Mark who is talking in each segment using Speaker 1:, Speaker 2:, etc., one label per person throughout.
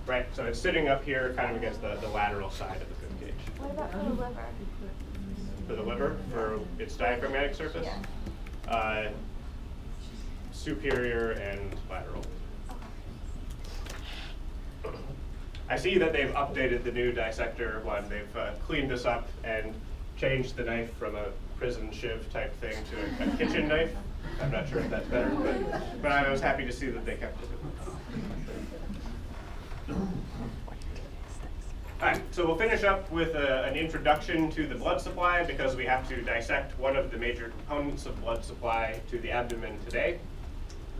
Speaker 1: Right, so it's sitting up here kind of against the lateral side of the rib cage.
Speaker 2: What about for the liver?
Speaker 1: For the liver, for its diaphragmatic surface?
Speaker 2: Yeah.
Speaker 1: Superior and lateral. I see that they've updated the new dissector one. They've cleaned this up and changed the knife from a prison shiv type thing to a kitchen knife. I'm not sure if that's better, but I was happy to see that they kept it. All right, so we'll finish up with an introduction to the blood supply because we have to dissect one of the major components of blood supply to the abdomen today.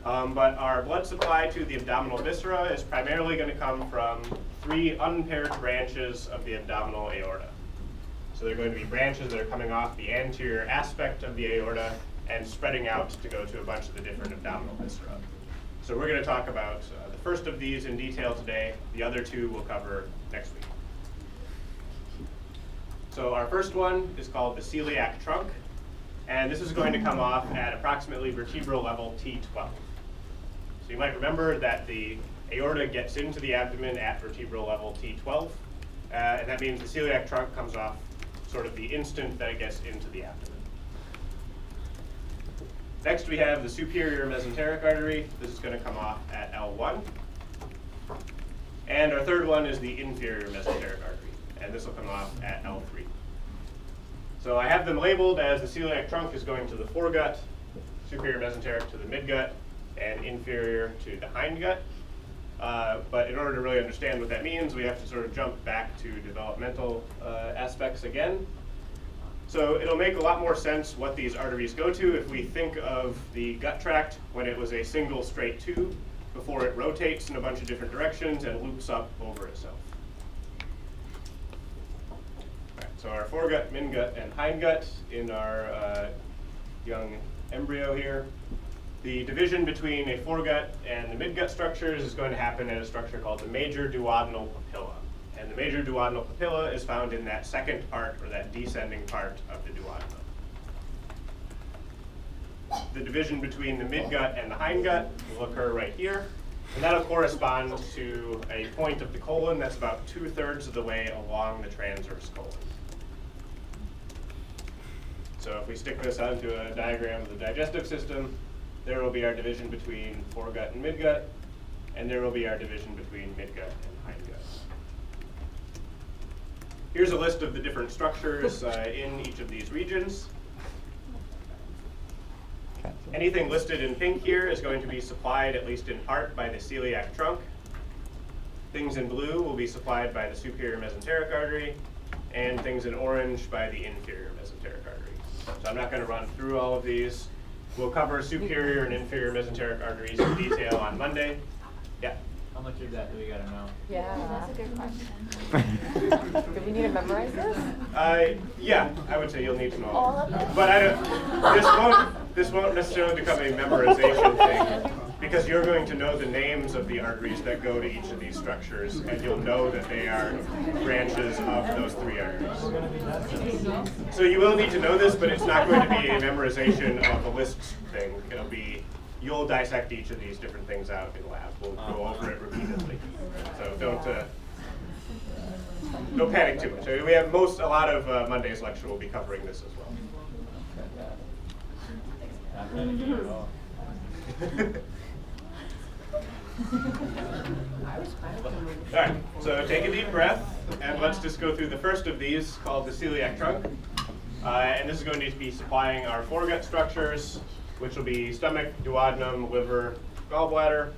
Speaker 1: But our blood supply to the abdominal viscera is primarily going to come from 3 unpaired branches of the abdominal aorta. So they're going to be branches that are coming off the anterior aspect of the aorta and spreading out to go to a bunch of the different abdominal viscera. So we're going to talk about the first of these in detail today. The other 2 we'll cover next week. So our first one is called the celiac trunk, and this is going to come off at approximately vertebral level T12. So you might remember that the aorta gets into the abdomen at vertebral level T12, and that means the celiac trunk comes off sort of the instant that it gets into the abdomen. Next we have the superior mesenteric artery. This is going to come off at L1. And our third one is the inferior mesenteric artery, and this will come off at L3. So I have them labeled as the celiac trunk is going to the foregut, superior mesenteric to the midgut, and inferior to the hindgut. But in order to really understand what that means, we have to sort of jump back to developmental aspects again. So it'll make a lot more sense what these arteries go to if we think of the gut tract when it was a single straight tube before it rotates in a bunch of different directions and loops up over itself. So our foregut, midgut, and hindgut in our young embryo here. The division between a foregut and the midgut structures is going to happen at a structure called the major duodenal papilla. And the major duodenal papilla is found in that second part, or that descending part of the duodenum. The division between the midgut and the hindgut will occur right here. And that'll correspond to a point of the colon that's about 2/3 of the way along the transverse colon. So if we stick this onto a diagram of the digestive system, there will be our division between foregut and midgut, and there will be our division between midgut and hindgut. Here's a list of the different structures in each of these regions. Anything listed in pink here is going to be supplied, at least in part, by the celiac trunk. Things in blue will be supplied by the superior mesenteric artery, and things in orange by the inferior mesenteric artery. So I'm not going to run through all of these. We'll cover superior and inferior mesenteric arteries in detail on Monday. Yeah?
Speaker 3: How much of that do we gotta know?
Speaker 2: Yeah, that's a good question.
Speaker 4: Do we need to memorize this?
Speaker 1: Yeah, I would say you'll need to know
Speaker 2: All of it?
Speaker 1: But this won't necessarily become a memorization thing, because you're going to know the names of the arteries that go to each of these structures, and you'll know that they are branches of those 3 arteries. So you will need to know this, but it's not going to be a memorization of a list thing. It'll be, you'll dissect each of these different things out in lab. We'll go over it repeatedly. So don't panic too much. We have a lot of Monday's lecture will be covering this as well.
Speaker 3: Not panicking at all.
Speaker 1: All right, so take a deep breath, and let's just go through the first of these, called the celiac trunk. And this is going to be supplying our foregut structures, which will be stomach, duodenum, liver, gallbladder,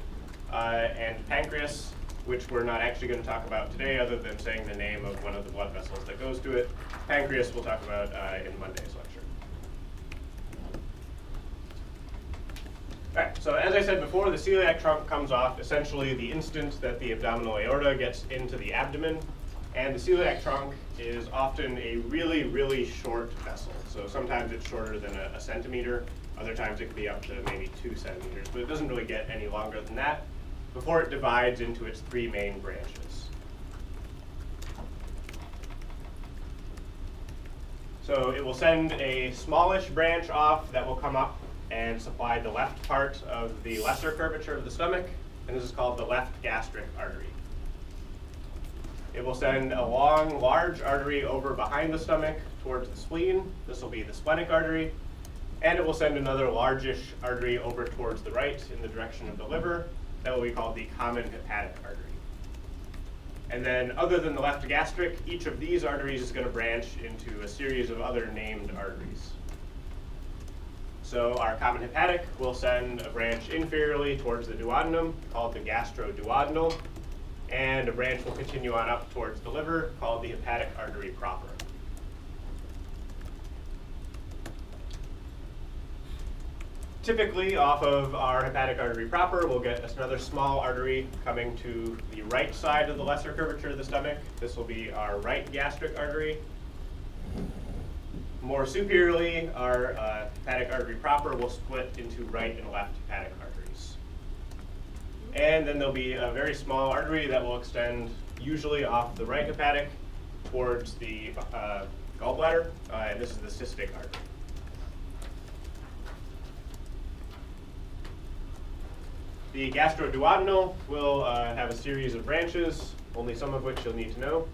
Speaker 1: and pancreas, which we're not actually going to talk about today other than saying the name of one of the blood vessels that goes to it. Pancreas we'll talk about in Monday's lecture. All right, so as I said before, the celiac trunk comes off essentially the instant that the abdominal aorta gets into the abdomen. And the celiac trunk is often a really, really short vessel. So sometimes it's shorter than a centimeter. Other times it can be up to maybe 2 centimeters, but it doesn't really get any longer than that before it divides into its 3 main branches. So it will send a smallish branch off that will come up and supply the left part of the lesser curvature of the stomach, and this is called the left gastric artery. It will send a long, large artery over behind the stomach towards the spleen. This will be the splenic artery. And it will send another largish artery over towards the right in the direction of the liver. That will be called the common hepatic artery. And then other than the left gastric, each of these arteries is going to branch into a series of other named arteries. So our common hepatic will send a branch inferiorly towards the duodenum called the gastroduodenal, and a branch will continue on up towards the liver called the hepatic artery proper. Typically, off of our hepatic artery proper, we'll get another small artery coming to the right side of the lesser curvature of the stomach. This will be our right gastric artery. More superiorly, our hepatic artery proper will split into right and left hepatic arteries. And then there'll be a very small artery that will extend usually off the right hepatic towards the gallbladder, and this is the cystic artery. The gastroduodenal will have a series of branches, only some of which you'll need to know.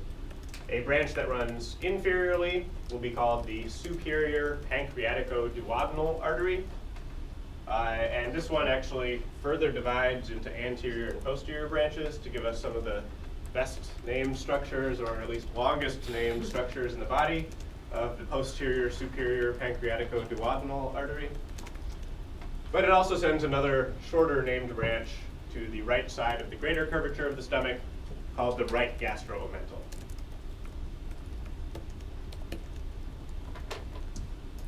Speaker 1: A branch that runs inferiorly will be called the superior pancreatico-duodenal artery. And this one actually further divides into anterior and posterior branches to give us some of the best named structures, or at least longest named structures in the body of the posterior superior pancreatico-duodenal artery. But it also sends another shorter named branch to the right side of the greater curvature of the stomach called the right gastroomental.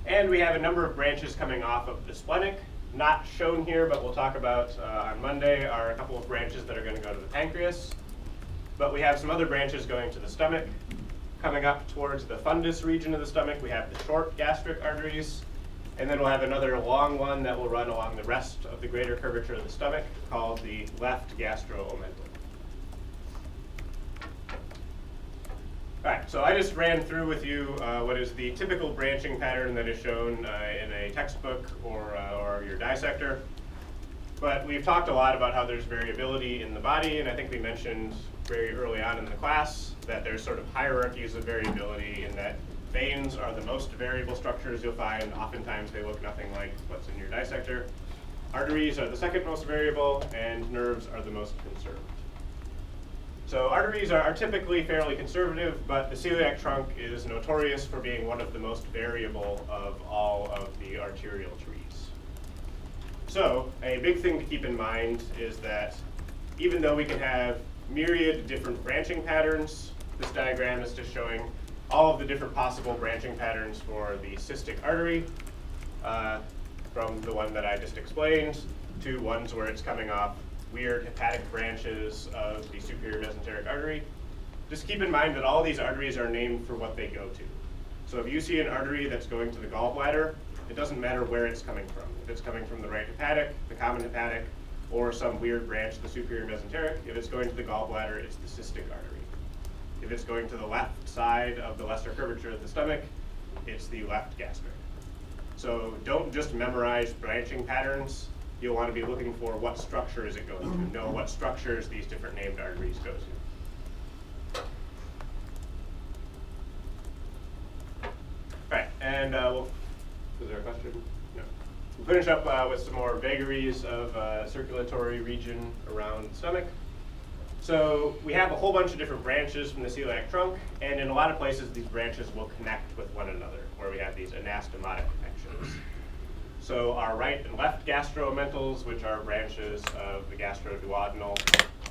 Speaker 1: And we have a number of branches coming off of the splenic. Not shown here, but we'll talk about on Monday, are a couple of branches that are going to go to the pancreas. But we have some other branches going to the stomach. Coming up towards the fundus region of the stomach, we have the short gastric arteries. And then we'll have another long one that will run along the rest of the greater curvature of the stomach called the left gastroomental. All right, so I just ran through with you what is the typical branching pattern that is shown in a textbook or your dissector. But we've talked a lot about how there's variability in the body, and I think we mentioned very early on in the class that there's sort of hierarchies of variability in that veins are the most variable structures you'll find. Oftentimes they look nothing like what's in your dissector. Arteries are the second most variable, and nerves are the most conserved. So arteries are typically fairly conservative, but the celiac trunk is notorious for being one of the most variable of all of the arterial trees. So a big thing to keep in mind is that even though we can have myriad different branching patterns, this diagram is just showing all of the different possible branching patterns for the cystic artery, from the one that I just explained to ones where it's coming off weird hepatic branches of the superior mesenteric artery. Just keep in mind that all these arteries are named for what they go to. So if you see an artery that's going to the gallbladder, it doesn't matter where it's coming from. If it's coming from the right hepatic, the common hepatic, or some weird branch of the superior mesenteric, if it's going to the gallbladder, it's the cystic artery. If it's going to the left side of the lesser curvature of the stomach, it's the left gastric. So don't just memorize branching patterns. You'll want to be looking for what structure is it going to, know what structures these different named arteries go to. All right, and was there a question? No. We'll finish up with some more vagaries of circulatory region around the stomach. So we have a whole bunch of different branches from the celiac trunk, and in a lot of places these branches will connect with one another, where we have these anastomotic connections. So our right and left gastroomentals, which are branches of the gastroduodenal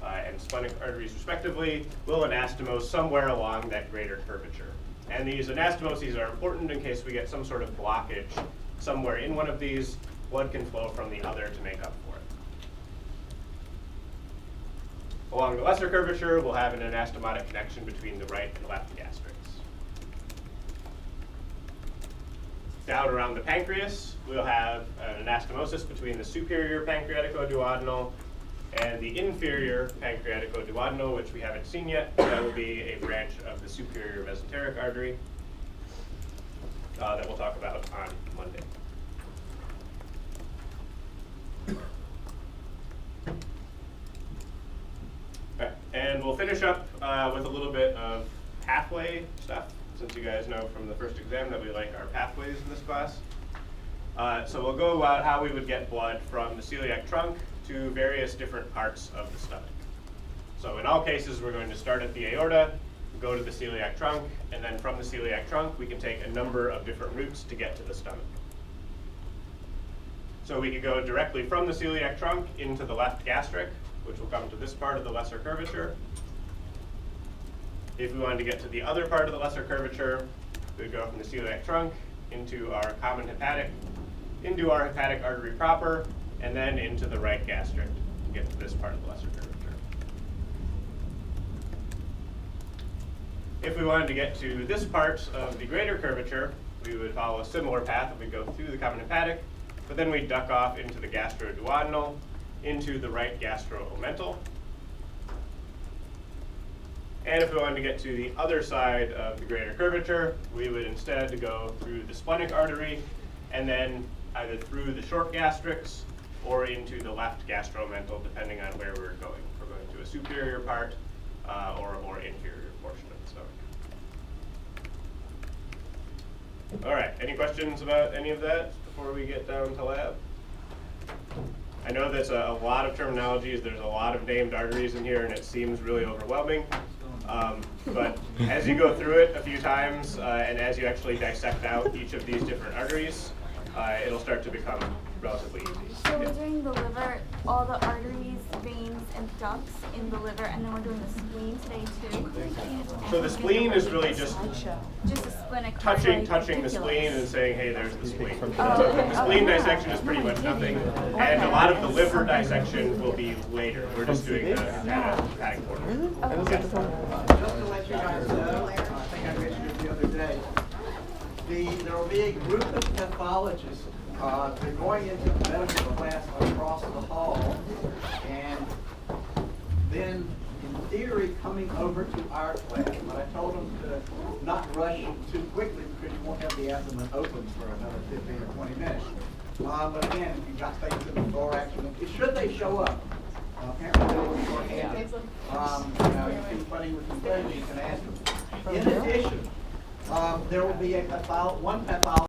Speaker 1: and splenic arteries respectively, will anastomose somewhere along that greater curvature. And these anastomoses are important in case we get some sort of blockage somewhere in one of these. Blood can flow from the other to make up for it. Along the lesser curvature, we'll have an anastomotic connection between the right and left gastrics. Down around the pancreas, we'll have an anastomosis between the superior pancreatico-duodenal and the inferior pancreatico-duodenal, which we haven't seen yet. That will be a branch of the superior mesenteric artery that we'll talk about on Monday. And we'll finish finish up with a little bit of pathway stuff, since you guys know from the first exam that we like our pathways in this class. So we'll go about how we would get blood from the celiac trunk to various different parts of the stomach. So in all cases, we're going to start at the aorta, go to the celiac trunk, and then from the celiac trunk, we can take a number of different routes to get to the stomach. So we could go directly from the celiac trunk into the left gastric, which will come to this part of the lesser curvature. If we wanted to get to the other part of the lesser curvature, we would go from the celiac trunk into our common hepatic, into our hepatic artery proper, and then into the right gastric to get to this part of the lesser curvature. If we wanted to get to this part of the greater curvature, we would follow a similar path. We'd go through the common hepatic, but then we'd duck off into the gastroduodenal, into the right gastro-omental. And if we wanted to get to the other side of the greater curvature, we would instead go through the splenic artery, and then either through the short gastrics or into the left gastro-omental, depending on where we're going. If we're going to a superior part or a more inferior portion of the stomach. All right, any questions about any of that before we get down to lab? I know that's a lot of terminologies. There's a lot of named arteries in here, and it seems really overwhelming. But as you go through it a few times, and as you actually dissect out each of these different arteries, it'll start to become relatively easy.
Speaker 2: So we're doing the liver, all the arteries, veins, and ducts in the liver, and then we're doing the spleen today too.
Speaker 1: So the spleen is really just
Speaker 2: Just a splenic
Speaker 1: touching
Speaker 2: artery,
Speaker 1: the spleen and saying, hey, there's the spleen.
Speaker 2: Oh,
Speaker 1: So
Speaker 2: okay.
Speaker 1: the spleen dissection is pretty much nothing, and a lot of the liver dissection will be later. We're just doing the hepatic order.
Speaker 2: Okay.
Speaker 5: Just to let you guys know, I think I mentioned it the other day, there will be a group of pathologists. They're going into the medical class across the hall, and then, in theory, coming over to our class. But I told them to not rush too quickly because you won't have the abdomen open for another 15 or 20 minutes. But again, if you've got things in the thorax, should they show up? Apparently they were short-handed. You can funny with the questions, you can ask them. In addition, there will be one pathologist